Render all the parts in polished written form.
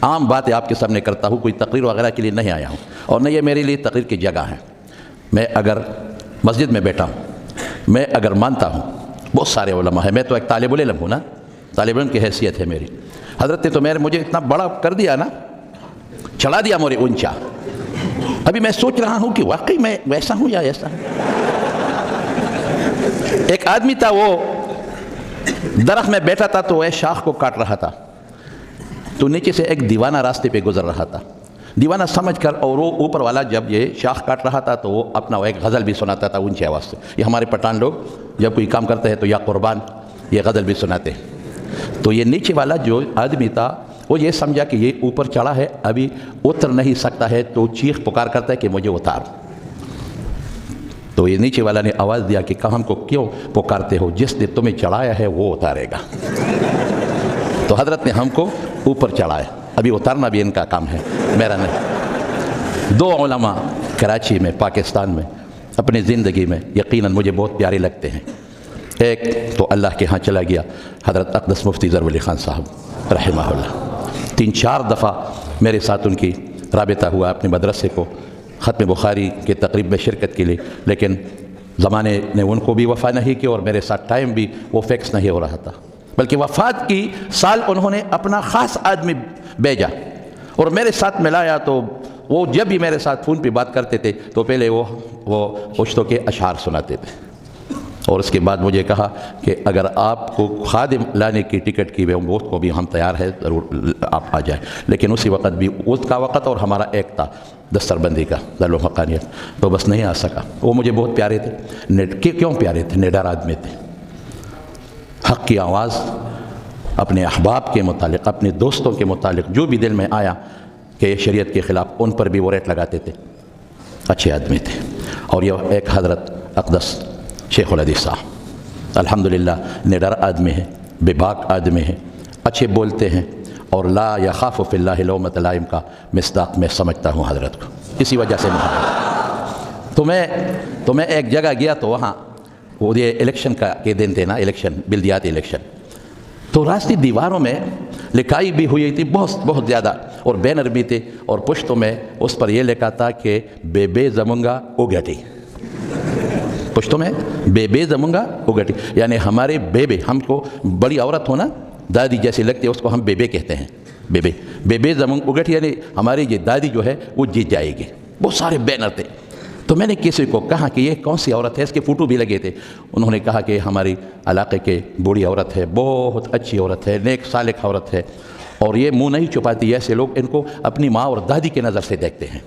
عام باتیں آپ کے سامنے کرتا ہوں، کوئی تقریر وغیرہ کے لیے نہیں آیا ہوں، اور نہ یہ میرے لیے تقریر کی جگہ ہے۔ میں اگر مسجد میں بیٹھا ہوں، میں اگر مانتا ہوں بہت سارے علماء ہیں، میں تو ایک طالب العلم ہوں نا، طالب علم کی حیثیت ہے میری۔ حضرت نے تو مجھے اتنا بڑا کر دیا نا، چڑھا دیا مجھے اونچا۔ ابھی میں سوچ رہا ہوں کہ واقعی میں ویسا ہوں یا ایسا ہوں۔ ایک آدمی تھا، وہ درخت میں بیٹھا تھا تو وہ شاخ کو کاٹ رہا تھا، تو نیچے سے ایک دیوانہ راستے پہ گزر رہا تھا، دیوانہ سمجھ کر، اور وہ اوپر والا جب یہ شاخ کاٹ رہا تھا تو وہ اپنا ایک غزل بھی سناتا تھا اونچی آواز سے۔ یہ ہمارے پٹھان لوگ جب کوئی کام کرتے ہیں تو یا قربان یہ غزل بھی سناتے ہیں۔ تو یہ نیچے والا جو آدمی تھا وہ یہ سمجھا کہ یہ اوپر چڑھا ہے، ابھی اتر نہیں سکتا ہے، تو چیخ پکار کرتا ہے کہ مجھے اتار۔ تو یہ نیچے والا نے آواز دیا کہ ہم کو کیوں پکارتے ہو، جس نے تمہیں چڑھایا ہے وہ اتارے گا۔ تو حضرت نے ہم کو اوپر چڑھایا، ابھی اتارنا بھی ان کا کام ہے، میرا نہیں۔ دو علماء کراچی میں، پاکستان میں، اپنی زندگی میں یقیناً مجھے بہت پیارے لگتے ہیں۔ ایک تو اللہ کے ہاں چلا گیا، حضرت اقدس مفتی ظہور علی خان صاحب رحمہ اللہ۔ 3-4 دفعہ میرے ساتھ ان کی رابطہ ہوا اپنے مدرسے کو ختم بخاری کے تقریب میں شرکت کے لیے، لیکن زمانے نے ان کو بھی وفا نہیں کی اور میرے ساتھ ٹائم بھی وہ فکس نہیں ہو رہا تھا، بلکہ وفات کی سال انہوں نے اپنا خاص آدمی بھیجا اور میرے ساتھ ملایا۔ تو وہ جب بھی میرے ساتھ فون پہ بات کرتے تھے تو پہلے وہ پشتوں کے اشعار سناتے تھے، اور اس کے بعد مجھے کہا کہ اگر آپ کو خادم لانے کی ٹکٹ کی بہت کو بھی ہم تیار ہے، ضرور آپ آ جائیں۔ لیکن اسی وقت بھی اس کا وقت اور ہمارا ایک تھا دستر بندی کا، دار الحقانیت، تو بس نہیں آ سکا۔ وہ مجھے بہت پیارے تھے۔ کیوں پیارے تھے؟ نڈر آدمی تھے، حق کی آواز اپنے احباب کے متعلق، اپنے دوستوں کے متعلق جو بھی دل میں آیا کہ یہ شریعت کے خلاف، ان پر بھی وہ ریٹ لگاتے تھے، اچھے آدمی تھے۔ اور یہ ایک حضرت اقدس شیخ الحدیث صاحب الحمدللہ نڈر آدمی ہیں، بے باک آدمی ہیں، اچھے بولتے ہیں، اور لا یخاف فی اللہ لومۃ لائم کا مصداق میں سمجھتا ہوں حضرت کو، اسی وجہ سے تو میں ایک جگہ گیا تو وہاں وہ یہ الیکشن کے دن تھے نا، الیکشن، بلدیاتی الیکشن، تو راستی دیواروں میں لکھائی بھی ہوئی تھی بہت زیادہ، اور بینر بھی تھے، اور پشتوں میں اس پر یہ لکھا تھا کہ بے زمنگا اگٹی، پشتوں میں بے زمنگا اگٹی، یعنی ہمارے بے ہم کو بڑی عورت ہونا دادی جیسی لگتی ہے، اس کو ہم بے کہتے ہیں، بے زمنگ اگٹی، یعنی ہماری یہ دادی جو ہے وہ جیت جائے گی۔ بہت سارے بینر تھے، تو میں نے کسی کو کہا کہ یہ کون سی عورت ہے، اس کے فوٹو بھی لگے تھے۔ انہوں نے کہا کہ ہماری علاقے کے بوڑھی عورت ہے، بہت اچھی عورت ہے، نیک صالح عورت ہے، اور یہ منہ نہیں چھپاتی، ایسے لوگ ان کو اپنی ماں اور دادی کے نظر سے دیکھتے ہیں۔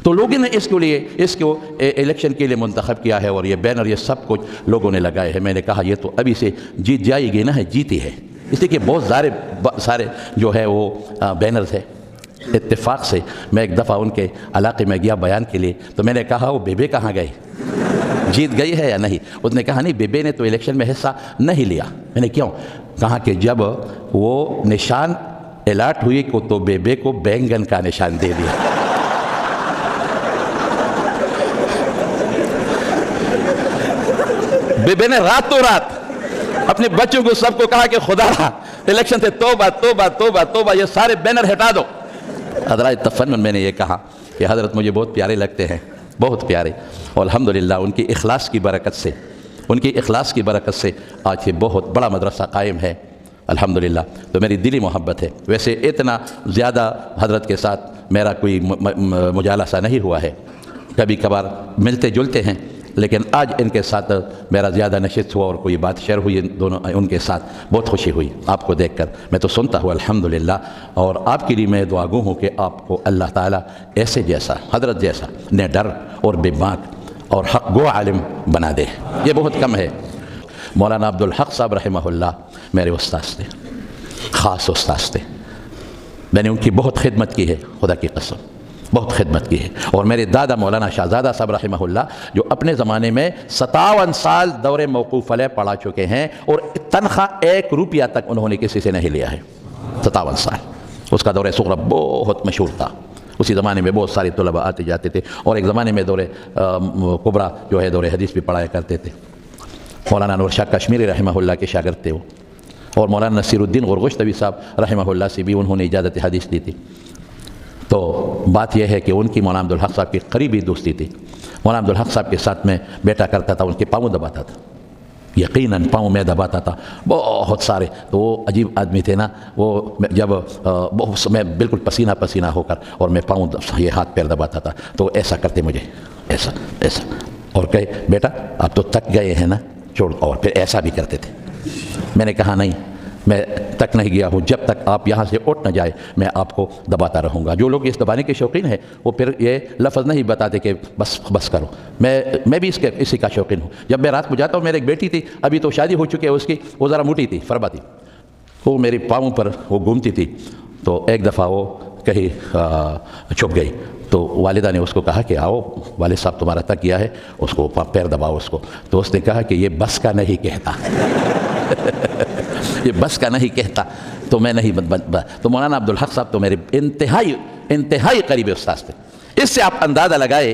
تو لوگوں نے اس کو الیکشن کے لیے منتخب کیا ہے، اور یہ بینر یہ سب کچھ لوگوں نے لگائے ہیں۔ میں نے کہا یہ تو ابھی سے جیت جائے گی نا، جیتی ہے، اس لیے کہ بہت سارے جو ہے وہ بینرز ہے۔ اتفاق سے میں ایک دفعہ ان کے علاقے میں گیا بیان کے لیے، تو میں نے کہا وہ بے کہاں گئی، جیت گئی ہے یا نہیں؟ اس نے کہا نہیں، بے نے تو الیکشن میں حصہ نہیں لیا۔ میں نے کیوں؟ کہا کہ جب وہ نشان الاٹ ہوئی تو بے کو بینگن کا نشان دے دیا۔ بے نے راتوں رات اپنے بچوں کو سب کو کہا کہ خدا الیکشن سے توبہ توبہ توبہ توبہ، یہ سارے بینر ہٹا دو۔ حضرات تفنن میں نے یہ کہا کہ حضرت مجھے بہت پیارے لگتے ہیں، بہت پیارے، اور الحمدللہ ان کی اخلاص کی برکت سے آج یہ بہت بڑا مدرسہ قائم ہے الحمدللہ۔ تو میری دلی محبت ہے۔ ویسے اتنا زیادہ حضرت کے ساتھ میرا کوئی مجالسہ نہیں ہوا ہے، کبھی کبھار ملتے جلتے ہیں، لیکن آج ان کے ساتھ میرا زیادہ نشست ہوا اور کوئی بات شیئر ہوئی ان کے ساتھ، بہت خوشی ہوئی آپ کو دیکھ کر۔ میں تو سنتا ہوں الحمدللہ، اور آپ کے لیے میں دعا گو ہوں کہ آپ کو اللہ تعالیٰ ایسے جیسا، حضرت جیسا نڈر اور بے باک اور حق گو عالم بنا دے، یہ بہت کم ہے۔ مولانا عبدالحق صاحب رحمہ اللہ میرے استاذ تھے، خاص استاذ تھے، میں نے ان کی بہت خدمت کی ہے، خدا کی قسم بہت خدمت کی ہے۔ اور میرے دادا مولانا شہزادہ صاحب رحمہ اللہ جو اپنے زمانے میں 57 سال دور موقوف علیہ پڑھا چکے ہیں، اور تنخواہ 1 روپیہ تک انہوں نے کسی سے نہیں لیا ہے، 57 سال۔ اس کا دور صغرا بہت مشہور تھا، اسی زمانے میں بہت سارے طلباء آتے جاتے تھے، اور ایک زمانے میں دور کبرا جو ہے دور حدیث بھی پڑھایا کرتے تھے۔ مولانا نور شاہ کشمیری رحمہ اللہ کے شاگرد تھے وہ، اور مولانا نصیر الدین غرغشتوی صاحب رحمہ اللہ سے بھی انہوں نے اجازت حدیث دی تھی۔ تو بات یہ ہے کہ ان کی مولانا عبدالحق صاحب کی قریبی دوستی تھی. مولانا عبدالحق صاحب کے ساتھ میں بیٹا کرتا تھا, ان کے پاؤں دباتا تھا, یقیناً پاؤں میں دباتا تھا بہت سارے. تو وہ عجیب آدمی تھے نا, وہ جب میں بالکل پسینہ پسینہ ہو کر اور میں پاؤں یہ ہاتھ پیر دباتا تھا تو ایسا کرتے مجھے, ایسا ایسا, اور کہے بیٹا آپ تو تک گئے ہیں نا چھوڑ, اور پھر ایسا بھی کرتے تھے. میں نے کہا نہیں, میں تک نہیں گیا ہوں, جب تک آپ یہاں سے اٹھ نہ جائے میں آپ کو دباتا رہوں گا. جو لوگ اس دبانے کے شوقین ہیں وہ پھر یہ لفظ نہیں بتاتے کہ بس بس کرو. میں بھی اسی کا شوقین ہوں. جب میں رات کو جاتا ہوں, میری ایک بیٹی تھی, ابھی تو شادی ہو چکی ہے اس کی, وہ ذرا موٹی تھی, فربا تھی, وہ میری پاؤں پر وہ گھومتی تھی. تو ایک دفعہ وہ کہیں چھپ گئی, تو والدہ نے اس کو کہا کہ آؤ والد صاحب تمہارا تک گیا ہے, اس کو پیر دباؤ اس کو. تو اس نے کہا کہ یہ بس کا نہیں کہتا یہ بس کا نہیں کہتا. تو میں نہیں تو مولانا عبدالحق صاحب تو میرے انتہائی قریبی استاد تھے. اس سے آپ اندازہ لگائے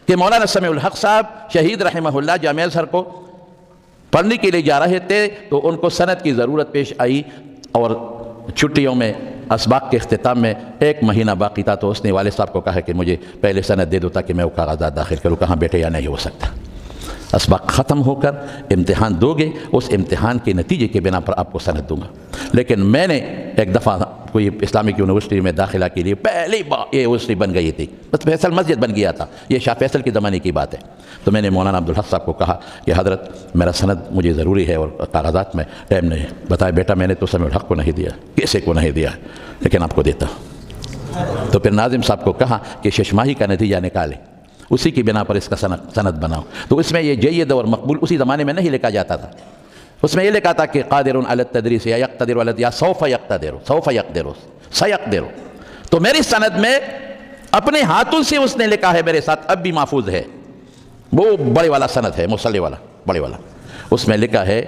کہ مولانا سمیع الحق صاحب شہید رحمہ اللہ جامعہ ازہر کو پڑھنے کے لیے جا رہے تھے, تو ان کو سند کی ضرورت پیش آئی, اور چھٹیوں میں اسباق کے اختتام میں 1 مہینہ باقی تھا. تو اس نے والد صاحب کو کہا کہ مجھے پہلے سند دے دو تاکہ میں وہ کاغذات داخل کروں. کہاں بیٹے یا نہیں ہو سکتا, اسباق ختم ہو کر امتحان دو گے, اس امتحان کے نتیجے کے بنا پر آپ کو سند دوں گا. لیکن میں نے ایک دفعہ کوئی اسلامک یونیورسٹی میں داخلہ کے لیے پہلی بار یہ یونیورسٹی بن گئی تھی, بس فیصل مسجد بن گیا تھا, یہ شاہ فیصل کے زمانے کی بات ہے. تو میں نے مولانا عبدالحق صاحب کو کہا کہ حضرت میرا سند مجھے ضروری ہے اور کاغذات میں ٹائم نہیں. بتایا بیٹا میں نے تو سمیع الحق کو نہیں دیا, کسی کو نہیں دیا, لیکن آپ کو دیتا. تو پھر ناظم صاحب کو کہا کہ ششماہی کا نتیجہ نکالے, اسی کی بنا پر اس کا سند بناؤ. تو اس میں یہ جید اور مقبول اسی زمانے میں نہیں لکھا جاتا تھا, اس میں یہ لکھا تھا کہ قادر علی التدریس یا یقتدر علی یا سوف یقدر سیقدر. تو میری سند میں اپنے ہاتھوں سے اس نے لکھا ہے, میرے ساتھ اب بھی محفوظ ہے, وہ بڑے والا سند ہے, مصلی والا بڑے والا. اس میں لکھا ہے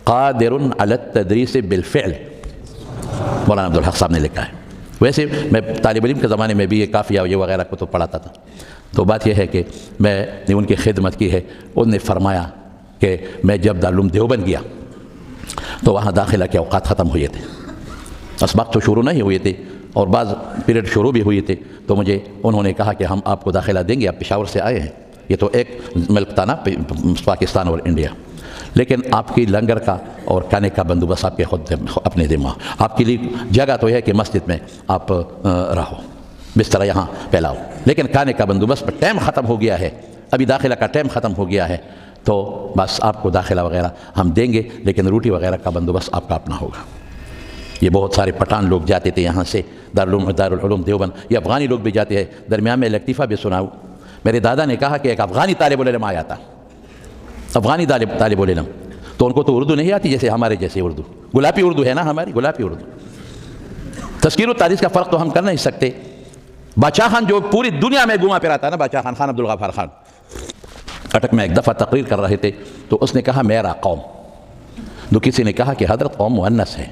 قادر علی التدریس بالفعل, مولانا عبدالحق صاحب نے لکھا ہے. ویسے میں طالب علم کے زمانے میں بھی یہ کافیہ یہ وغیرہ کتب پڑھاتا تھا. تو بات یہ ہے کہ میں نے ان کی خدمت کی ہے. انہوں نے فرمایا کہ میں جب دارالعلوم دیوبند گیا تو وہاں داخلہ کے اوقات ختم ہوئے تھے, اسباق تو شروع نہیں ہوئے تھے اور بعض پیریڈ شروع بھی ہوئے تھے. تو مجھے انہوں نے کہا کہ ہم آپ کو داخلہ دیں گے, آپ پشاور سے آئے ہیں, یہ تو ایک ملک تھا نا پاکستان اور انڈیا, لیکن آپ کی لنگر کا اور کھانے کا بندوبست آپ کے خود اپنے ذمہ. آپ کے لیے جگہ تو ہے کہ مسجد میں آپ رہو, بستر یہاں پھیلاؤ, لیکن کھانے کا بندوبست پر ٹائم ختم ہو گیا ہے, ابھی داخلہ کا ٹائم ختم ہو گیا ہے, تو بس آپ کو داخلہ وغیرہ ہم دیں گے, لیکن روٹی وغیرہ کا بندوبست آپ کا اپنا ہوگا. یہ بہت سارے پٹھان لوگ جاتے تھے یہاں سے دارالعلوم دیوبند, یہ افغانی لوگ بھی جاتے ہیں. درمیان میں لطیفہ بھی سناؤ, میرے دادا نے کہا کہ ایک افغانی طالب العلم آیا تھا, افغانی طالب العلم, تو ان کو تو اردو نہیں آتی جیسے ہمارے جیسے اردو, گلابی اردو ہے نا ہماری, گلابی اردو. تذکیر و تاریخ کا فرق تو ہم کر نہیں سکتے. باچا خان جو پوری دنیا میں گھوما پھرا تھا نا, باچا خان, خان عبدالغفار خان, اٹک میں ایک دفعہ تقریر کر رہے تھے, تو اس نے کہا میرا قوم. تو کسی نے کہا کہ حضرت قوم مؤنث ہے,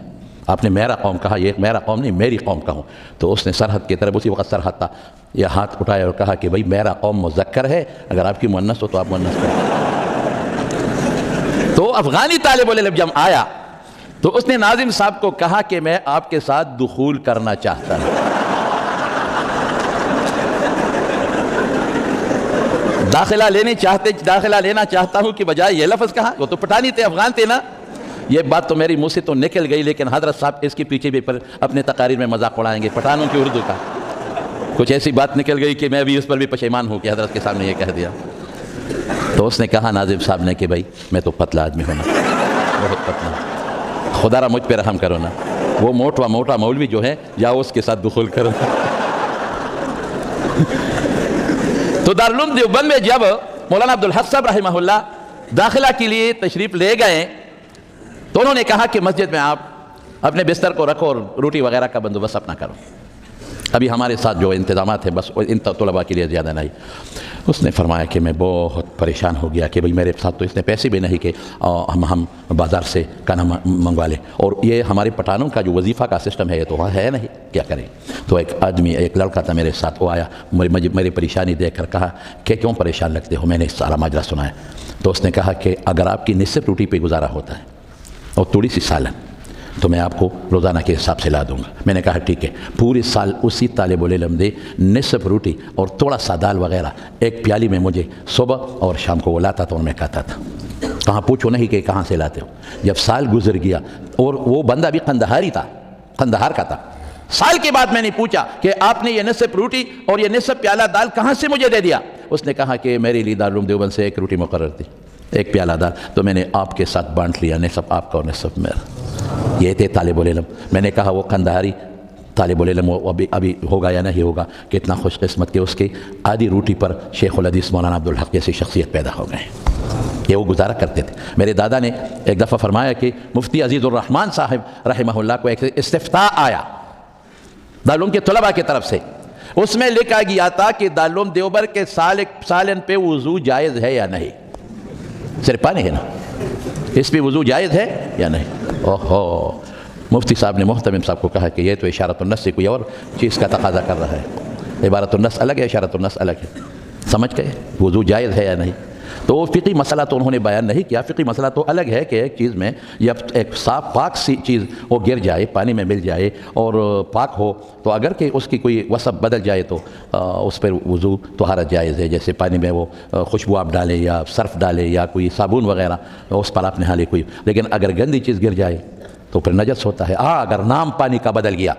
آپ نے میرا قوم کہا, یہ میرا قوم نہیں میری قوم کہوں. تو اس نے سرحد کی طرف, اسی وقت سرحد تھا, یہ ہاتھ اٹھایا اور کہا کہ بھئی میرا قوم مذکر ہے, اگر آپ کی مؤنث ہو تو آپ مؤنث کریں. تو افغانی طالب العلم جب آیا تو اس نے ناظم صاحب کو کہا کہ میں آپ کے ساتھ دخول کرنا چاہتا ہوں. داخلہ لینا چاہتا ہوں کہ بجائے یہ لفظ کہا, وہ تو پٹھانی تھے, افغان تھے نا. یہ بات تو میری منہ سے تو نکل گئی, لیکن حضرت صاحب اس کے پیچھے بھی پر اپنے تقاریر میں مذاق اڑائیں گے, پٹھانوں کی اردو کا. کچھ ایسی بات نکل گئی کہ میں بھی اس پر بھی پشیمان ہوں کہ حضرت کے سامنے یہ کہہ دیا. تو اس نے کہا ناظم صاحب نے کہ بھائی میں تو پتلا آدمی ہوں نا, بہت پتلا, خدا را مجھ پہ رحم کرو نا, وہ موٹا مولوی جو ہے جاؤ اس کے ساتھ دخول کرو. تو دارالعلوم دیوبند میں جب مولانا عبدالحق صاحب رحمہ اللہ داخلہ کے لیے تشریف لے گئے تو انہوں نے کہا کہ مسجد میں آپ اپنے بستر کو رکھو اور روٹی وغیرہ کا بندوبست اپنا کرو. ابھی ہمارے ساتھ جو انتظامات ہیں بس ان طلباء کے لیے زیادہ نہیں. اس نے فرمایا کہ میں بہت پریشان ہو گیا کہ بھئی میرے ساتھ تو اس نے پیسے بھی نہیں کہ ہم بازار سے کھانا منگوا لیں, اور یہ ہمارے پٹھانوں کا جو وظیفہ کا سسٹم ہے یہ تو وہاں ہے نہیں, کیا کریں. تو ایک لڑکا تھا میرے ساتھ, وہ آیا, میری پریشانی دیکھ کر کہا کہ کیوں پریشان لگتے ہو, میں نے سارا ماجرا سنایا. تو اس نے کہا کہ اگر آپ کی نصف روٹی پہ گزارا ہوتا ہے اور تھوڑی سی سالن تو میں آپ کو روزانہ کے حساب سے لا دوں گا۔ میں نے کہا ٹھیک ہے، پورے سال اسی طالب العلم دے نصف روٹی اور تھوڑا سا دال وغیرہ ایک پیالی میں مجھے صبح اور شام کو وہ لاتا تھا اور میں کھاتا تھا۔ کہاں پوچھو نہیں کہ کہاں سے لاتے ہو۔ جب سال گزر گیا اور وہ بندہ بھی قندہاری تھا، قندہار کا تھا، سال کے بعد میں نے پوچھا کہ آپ نے یہ نصف روٹی اور یہ نصف پیالہ دال کہاں سے مجھے دے دیا؟ اس نے کہا کہ میرے لیے دارالعلوم دیوبند سے ایک روٹی مقرر تھی، ایک پیالہ دال، تو میں نے آپ کے ساتھ بانٹ لیا، نصف آپ کا اور نصف میرا۔ یہ تھے طالب العلم۔ میں نے کہا وہ قندہاری طالب العلم وہ ابھی ہوگا یا نہیں ہوگا، کتنا خوش قسمت کہ اس کے آدھی روٹی پر شیخ الحدیث مولانا عبدالحق جیسی شخصیت پیدا ہو گئے، یہ وہ گزارا کرتے تھے۔ میرے دادا نے ایک دفعہ فرمایا کہ مفتی عزیز الرحمن صاحب رحمہ اللہ کو ایک استفتاء آیا دارالعلوم کے طلباء کی طرف سے، اس میں لکھا گیا تھا کہ دارالعلوم دیوبند کے سالن پہ وضو جائز ہے یا نہیں؟ صرف پانی ہے نا، اس پہ وضو جائز ہے یا نہیں؟ اوہو، مفتی صاحب نے محتمم صاحب کو کہا کہ یہ تو اشارۃ النص سے کوئی اور چیز کا تقاضا کر رہا ہے، عبارت النص الگ ہے، اشارۃ النص الگ ہے، سمجھ گئے وضو جائز ہے یا نہیں؟ تو وہ فقی مسئلہ تو انہوں نے بیان نہیں کیا۔ فقی مسئلہ تو الگ ہے کہ ایک چیز میں جب ایک صاف پاک سی چیز وہ گر جائے، پانی میں مل جائے اور پاک ہو، تو اگر کہ اس کی کوئی وصف بدل جائے تو اس پر وضو طہارت جائز ہے۔ جیسے پانی میں وہ خوشبو آپ ڈالیں یا صرف ڈالیں یا کوئی صابن وغیرہ، اس پر آپ نہا لیں کوئی، لیکن اگر گندی چیز گر جائے تو پھر نجس ہوتا ہے۔ اگر نام پانی کا بدل گیا،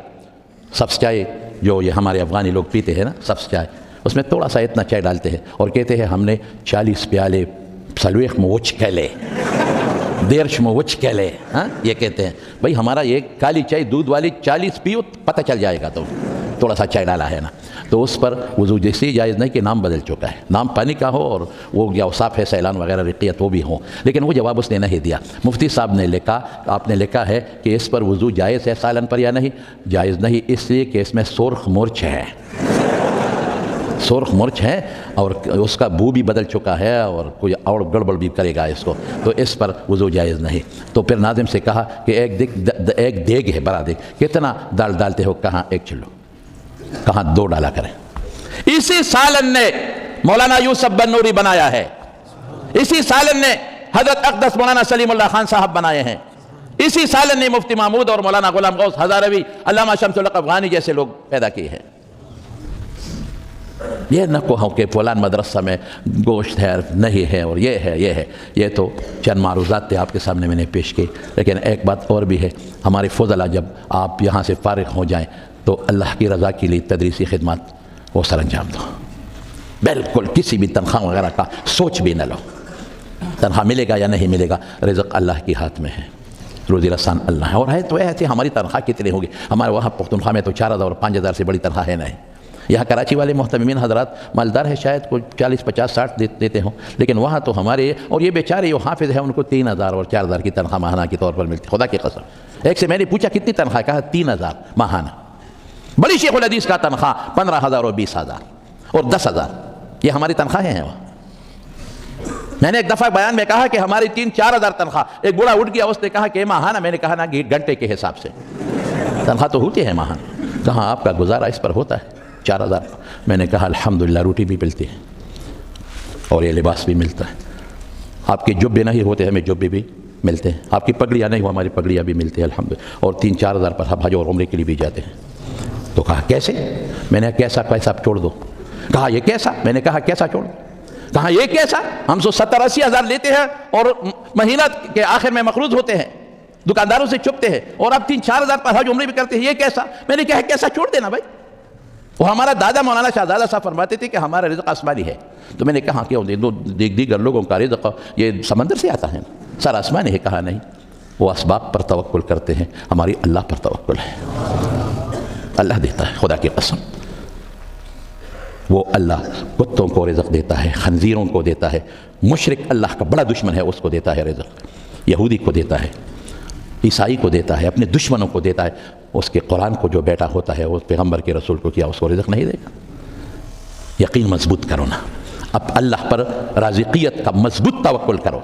سبز چائے جو یہ ہمارے افغانی لوگ پیتے ہیں نا، سبز چائے، اس میں تھوڑا سا اتنا چائے ڈالتے ہیں اور کہتے ہیں ہم نے 40 پیالے سلویخ میں وچ کھلے، دیرش میں وچ کھلے، ہاں یہ کہتے ہیں۔ بھائی ہمارا یہ کالی چائے دودھ والی 40 پیو پتہ چل جائے گا، تو تھوڑا سا چائے ڈالا ہے نا، تو اس پر وضو جیسے جائز نہیں کہ نام بدل چکا ہے، نام پانی کا ہو اور وہ یا اوصاف ہے سیلان وغیرہ رقیت وہ بھی ہوں، لیکن وہ جواب اس نے نہیں دیا۔ مفتی صاحب نے لکھا، آپ نے لکھا ہے کہ اس پر وضو جائز ہے سالن پر یا نہیں؟ جائز نہیں، اس لیے کہ اس میں سرخ مرچ ہے، سرخ مرچ ہے اور اس کا بو بھی بدل چکا ہے اور کوئی اور گڑبڑ بھی کرے گا اس کو، تو اس پر وضو جائز نہیں۔ تو پھر ناظم سے کہا کہ ایک دیگ ہے، بڑا دیگ، کتنا دال ڈالتے ہو؟ کہاں 1 کلو، کہاں 2 ڈالا کریں۔ اسی سالن نے مولانا یوسف بن نوری بنایا ہے، اسی سالن نے حضرت اقدس مولانا سلیم اللہ خان صاحب بنائے ہیں، اسی سالن نے مفتی محمود اور مولانا غلام غوث ہزاروی، علامہ شمس الحق افغانی جیسے لوگ پیدا کیے ہیں۔ یہ نہ کہو کہ فلان مدرسہ میں گوشت ہے نہیں ہے اور یہ ہے یہ ہے، یہ تو چند معروضات تھے آپ کے سامنے میں نے پیش کی، لیکن ایک بات اور بھی ہے، ہمارے فضلہ جب آپ یہاں سے فارغ ہو جائیں تو اللہ کی رضا کے لیے تدریسی خدمات وہ سر انجام دو، بالکل کسی بھی تنخواہ وغیرہ کا سوچ بھی نہ لو، تنخواہ ملے گا یا نہیں ملے گا، رزق اللہ کے ہاتھ میں ہے، روزی رسان اللہ ہے۔ اور ہے تو ایسے ہماری تنخواہ کتنی ہوگی؟ ہمارے وہاں پختونخوا میں تو 4000 اور 5000 سے بڑی تنخواہ ہے نہیں۔ یہاں کراچی والے محتممین حضرات مالدار ہے، شاید کوئی 40 50 60 دیتے ہوں، لیکن وہاں تو ہمارے اور یہ بیچارے جو حافظ ہیں ان کو 3000 اور 4000 کی تنخواہ ماہانہ کے طور پر ملتی، خدا کی قسم۔ ایک سے میں نے پوچھا کتنی تنخواہ؟ کہا 3000 ماہانہ۔ بڑی شیخ الحدیث کا تنخواہ 15000 اور 20000 اور 10000، یہ ہماری تنخواہیں ہیں وہاں۔ میں نے ایک دفعہ بیان میں کہا کہ ہماری 3-4 ہزار تنخواہ، ایک بوڑھا اٹھ گیا، اس نے کہا کہ ماہانہ، میں نے کہا نا کہ گھنٹے کے حساب سے تنخواہ تو ہوتی ہے ماہانہ، کہاں آپ کا گزارا اس پر ہوتا ہے 4000۔ میں نے کہا الحمدللہ روٹی بھی ملتی ہے اور یہ لباس بھی ملتا ہے، آپ کے جبے نہیں ہوتے ہمیں جبے بھی ملتے ہیں، آپ کی پگڑیاں نہیں ہو ہماری پگڑیاں بھی ملتی ہیں الحمدللہ، اور 3-4 ہزار پر حج اور عمرے کے لیے بھی جاتے ہیں۔ تو کہا کیسے؟ میں نے کیسا پیسہ چھوڑ دو؟ کہا یہ کیسا؟ میں نے کہا کیسا چھوڑ دو؟ کہا یہ کیسا؟ ہم 70-80 ہزار لیتے ہیں اور مہینہ کے آخر میں مقروض ہوتے ہیں، دکانداروں سے چھپتے ہیں، اور آپ 3-4 ہزار پر حج عمرے بھی کرتے ہیں، یہ کیسا؟ میں نے کہا کیسا چھوڑ دینا بھائی، وہ ہمارا دادا مولانا شہزادہ صاحب فرماتے تھے کہ ہمارا رزق آسمانی ہے۔ تو میں نے کہا کہ دیگر لوگوں کا رزق یہ سمندر سے آتا ہے، سر آسمانی ہے؟ کہا نہیں، وہ اسباب پر توکل کرتے ہیں، ہماری اللہ پر توکل ہے، اللہ دیتا ہے، خدا کی قسم، وہ اللہ کتوں کو رزق دیتا ہے، خنزیروں کو دیتا ہے، مشرک اللہ کا بڑا دشمن ہے اس کو دیتا ہے رزق، یہودی کو دیتا ہے، عیسائی کو دیتا ہے، اپنے دشمنوں کو دیتا ہے، اس کے قرآن کو جو بیٹا ہوتا ہے اس پیغمبر کے رسول کو کیا اس کو رزق نہیں دے گا؟ یقین مضبوط کرو نا، اب اللہ پر رازقیت کا مضبوط توکل کرو،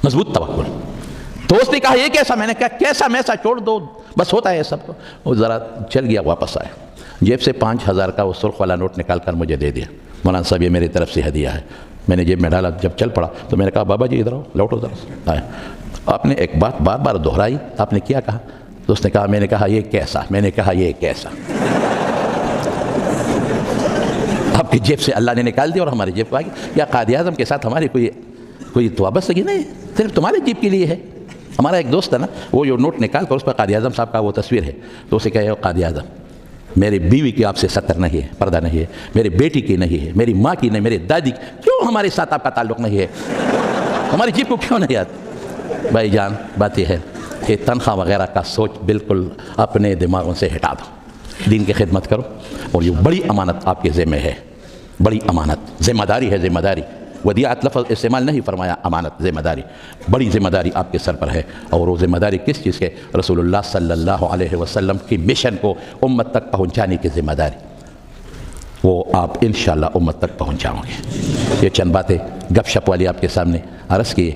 مضبوط توکل۔ تو اس نے کہا یہ کیسا؟ میں نے کہا کیسا میسا چھوڑ دو، بس ہوتا ہے سب کو۔ وہ ذرا چل گیا، واپس آیا، جیب سے 5000 کا وہ سرخ والا نوٹ نکال کر مجھے دے دیا، مولانا صاحب یہ میری طرف سے ہدیہ ہے۔ میں نے جیب میں ڈالا، جب چل پڑا تو میں نے کہا بابا جی ادھر آؤ، لوٹو ذرا، آیا آپ نے ایک بات بار بار دہرائی. آپ نے کیا کہا؟ تو اس نے کہا میں نے کہا یہ کیسا؟ میں نے کہا یہ کیسا؟ آپ کی جیب سے اللہ نے نکال دیا اور ہماری جیب کو آ گیا. یا قائد اعظم کے ساتھ ہماری کوئی وابستگی نہیں، صرف تمہاری جیب کے لیے ہے. ہمارا ایک دوست ہے نا، وہ جو نوٹ نکال کر اس پر قائد اعظم صاحب کا وہ تصویر ہے، تو اسے کہے قائد اعظم میری بیوی کی آپ سے ستر نہیں ہے، پردہ نہیں ہے، میری بیٹی کی نہیں ہے، میری ماں کی نہیں، میری دادی کی، کیوں ہمارے ساتھ آپ کا تعلق نہیں ہے؟ ہماری جیب کو کیوں نہیں آتی؟ بھائی جان بات یہ ہے کہ تنخواہ وغیرہ کا سوچ بالکل اپنے دماغوں سے ہٹا دو، دین کی خدمت کرو. اور یہ بڑی امانت آپ کے ذمہ ہے، بڑی امانت، ذمہ داری ہے. ذمہ داری ودیعت لفظ استعمال نہیں فرمایا، امانت ذمہ داری، بڑی ذمہ داری آپ کے سر پر ہے. اور وہ ذمہ داری کس چیز کے؟ رسول اللہ صلی اللہ علیہ وسلم کی مشن کو امت تک پہنچانے کی ذمہ داری، وہ آپ انشاءاللہ امت تک پہنچاؤں گے. یہ چند باتیں گپ شپ والی آپ کے سامنے عرض کی.